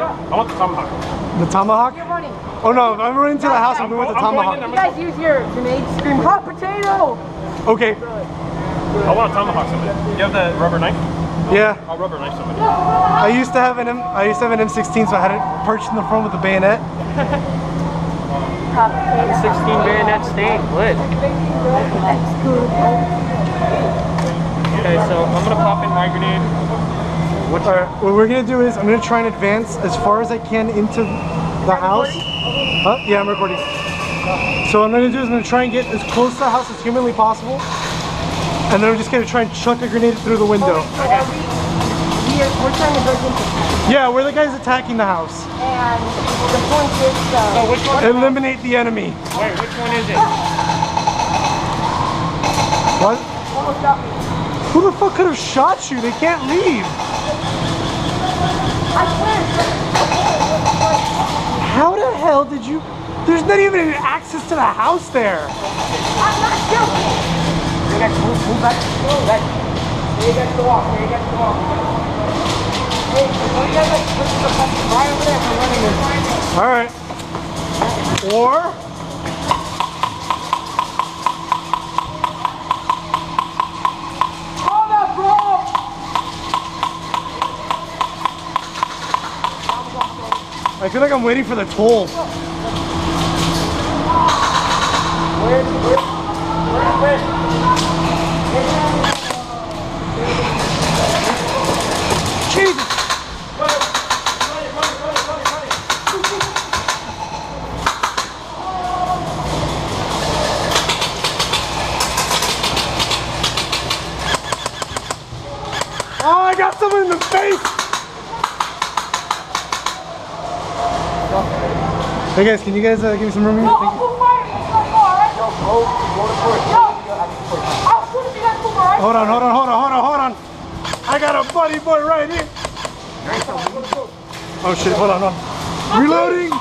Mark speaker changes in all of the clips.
Speaker 1: torpedo? I want the tomahawk.
Speaker 2: The tomahawk?
Speaker 3: You're running.
Speaker 2: Oh no, I'm running to the house. I'm going with the tomahawk.
Speaker 3: You guys use your grenades, scream hot potato!
Speaker 2: Okay.
Speaker 1: I want a tomahawk somebody. You have the rubber knife?
Speaker 2: Yeah.
Speaker 1: I'll rubber knife somebody.
Speaker 2: I used to have an M16, so I had it perched in the front with the bayonet.
Speaker 4: M16 bayonet stain, lit.
Speaker 3: That's good.
Speaker 4: Okay, so I'm gonna pop in my grenade.
Speaker 2: Alright, what we're gonna do is I'm gonna try and advance as far as I can into the house. Huh? Yeah, I'm recording. So what I'm gonna do is I'm gonna try and get as close to the house as humanly possible. And then I'm just gonna try and chuck a grenade through the window.
Speaker 3: Okay. We're trying to break into it.
Speaker 2: Yeah, we're the guys attacking the house.
Speaker 3: And the point is,
Speaker 4: So which one?
Speaker 2: Eliminate the enemy.
Speaker 4: Wait, which one is it?
Speaker 2: What?
Speaker 3: almost got me.
Speaker 2: Who the fuck could have shot you? They can't leave.
Speaker 3: I swear.
Speaker 2: How the hell did you? There's not even an access to the house there.
Speaker 3: I'm not joking. You guys move back. Move back. You guys go off. You guys go off. Hey, what do you guys like? Put the right over there for running this.
Speaker 2: All right. Or.
Speaker 3: Hold up, bro.
Speaker 2: I feel like I'm waiting for the toll.
Speaker 3: Where's
Speaker 2: Jesus! Oh, I got someone in the face! Hey guys, can you guys give me some room here?
Speaker 3: No,
Speaker 2: Thank
Speaker 3: I'll
Speaker 2: you.
Speaker 3: move fire. Alright? Go to first. No! I'll shoot if you guys move, alright?
Speaker 2: Hold on. I got a buddy boy right here. Oh shit, hold on. Reloading!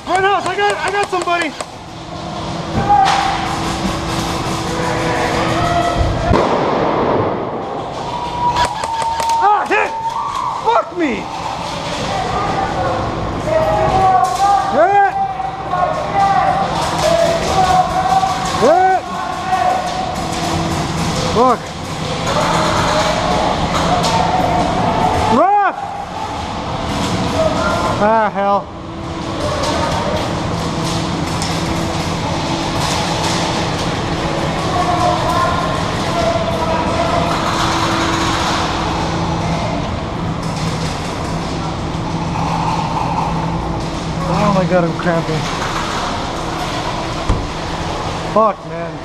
Speaker 2: Front house, I got somebody. Ah, hit! Fuck me! Hit! Hit! Fuck. Rough! Ah, hell. Oh my god, I'm cramping. Fuck, man.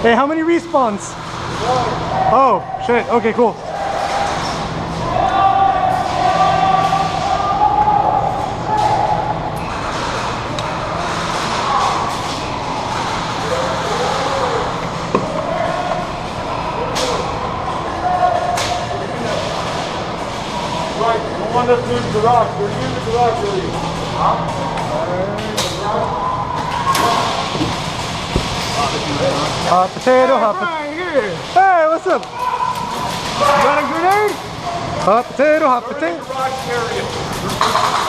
Speaker 2: Hey, how many respawns? Oh, shit. Okay, cool.
Speaker 1: One that's in the garage. We're in the garage area.
Speaker 2: Hot potato, hot potato.
Speaker 1: Right here.
Speaker 2: Hey, what's up?
Speaker 1: You got a grenade?
Speaker 2: Hot potato, hot potato.
Speaker 1: Garage area.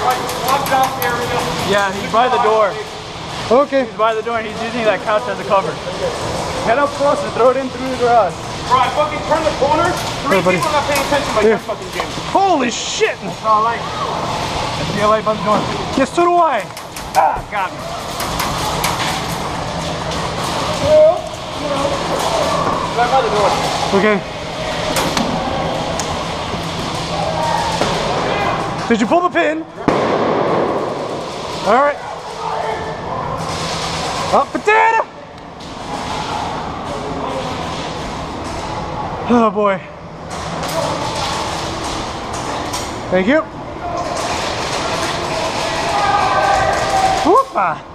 Speaker 1: Right, locked down area.
Speaker 4: Yeah, he's by the door.
Speaker 2: Okay.
Speaker 4: He's by the door and he's using that couch as a cover. Get up close and throw it in through the garage.
Speaker 1: Right, fucking turn the corner. Three
Speaker 2: Hey, buddy.
Speaker 1: people not paying attention like
Speaker 2: Here.
Speaker 1: that fucking game.
Speaker 2: Holy shit!
Speaker 1: That's all I like. I see a light button going.
Speaker 2: Yes, so do I.
Speaker 1: Ah, got me. Right by the door.
Speaker 2: Okay. Did you pull the pin? All right. Up, potato. Oh boy. Thank you. Whoop-ah.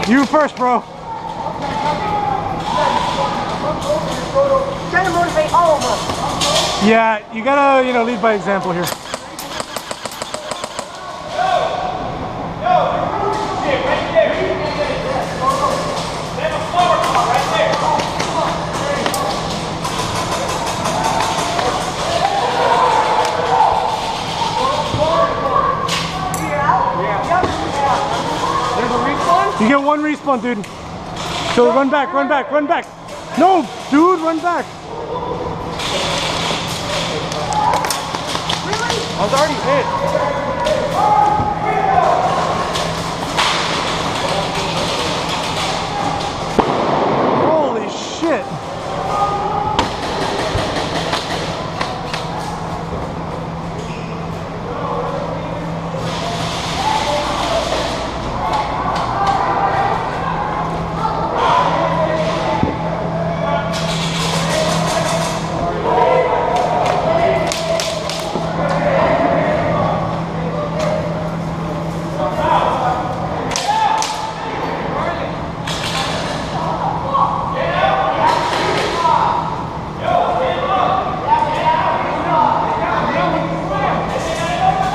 Speaker 2: You first, bro.
Speaker 3: Trying to motivate all of us.
Speaker 2: Yeah, you gotta, lead by example here. You get one respawn, dude. So run back, run back, run back. No, dude, run back.
Speaker 3: Really?
Speaker 1: I was already hit.
Speaker 2: Holy shit.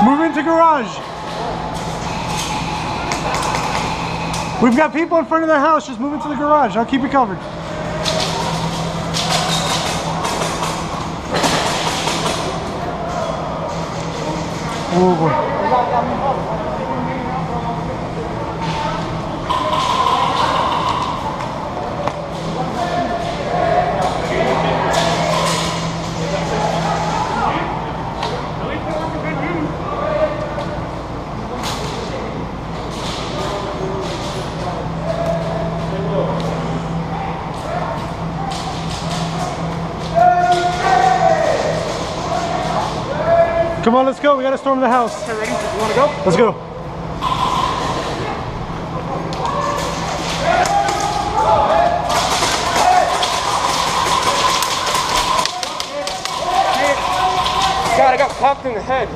Speaker 2: Move into garage. We've got people in front of the house. Just move into the garage. I'll keep you covered. Oh boy. Come on, let's go. We gotta storm the house.
Speaker 1: Okay, ready? You wanna go?
Speaker 2: Let's go.
Speaker 1: God, I got popped in the head.